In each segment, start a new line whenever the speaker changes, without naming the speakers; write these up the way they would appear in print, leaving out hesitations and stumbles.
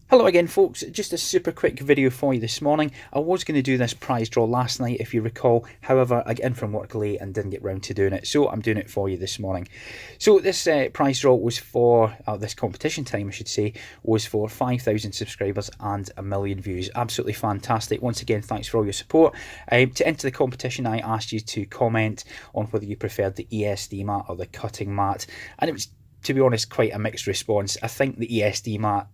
Hello again folks, just a super quick video for you this morning. I was going to do this prize draw last night if you recall, however I got in from work late and didn't get round to doing it, so I'm doing it for you this morning. So this prize draw was for, this competition time I should say, was for 5,000 subscribers and 1 million views. Absolutely fantastic. Once again, thanks for all your support. To enter the competition I asked you to comment on whether you preferred the ESD mat or the cutting mat, and it was, to be honest, quite a mixed response. I think the ESD mat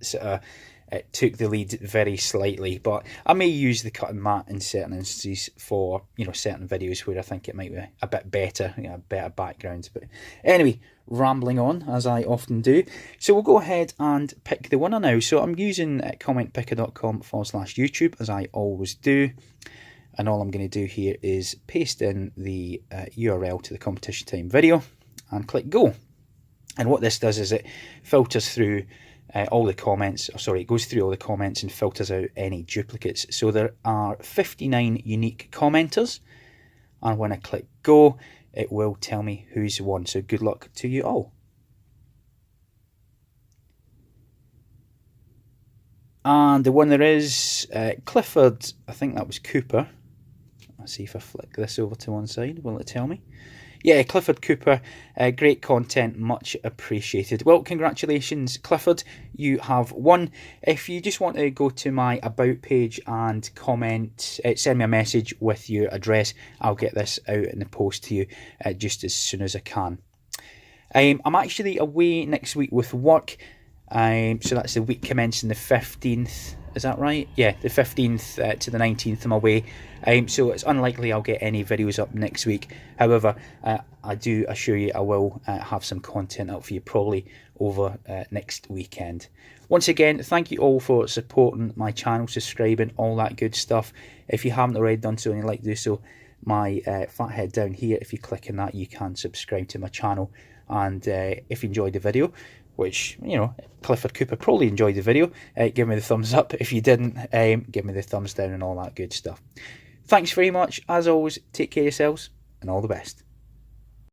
it took the lead very slightly, but I may use the cutting mat in certain instances for, certain videos where I think it might be a bit better, a better background. But anyway, rambling on as I often do. So we'll go ahead and pick the winner now. So I'm using commentpicker.com/YouTube as I always do. And all I'm going to do here is paste in the URL to the competition time video and click go. And what this does is it filters through all the comments, it goes through all the comments and filters out any duplicates. So there are 59 unique commenters, and when I click go, it will tell me who's won. So good luck to you all. And the winner is Clifford, I think that was Cooper. Let's see if I flick this over to one side, will it tell me? Yeah, Clifford Cooper, great content, much appreciated. Well, congratulations, Clifford, you have won. If you just want to go to my About page and comment, send me a message with your address, I'll get this out in the post to you just as soon as I can. I'm actually away next week with work, so that's the week commencing the 15th. Is that right? Yeah, the 15th to the 19th I'm away. So it's unlikely I'll get any videos up next week. However, I do assure you I will have some content out for you probably over next weekend. Once again, thank you all for supporting my channel, subscribing, all that good stuff. If you haven't already done so and you'd like to do so, my fat head down here, if you click on that, you can subscribe to my channel. And if you enjoyed the video, which, Clifford Cooper probably enjoyed the video, give me the thumbs up. If you didn't, give me the thumbs down and all that good stuff. Thanks very much. As always, take care of yourselves and all the best.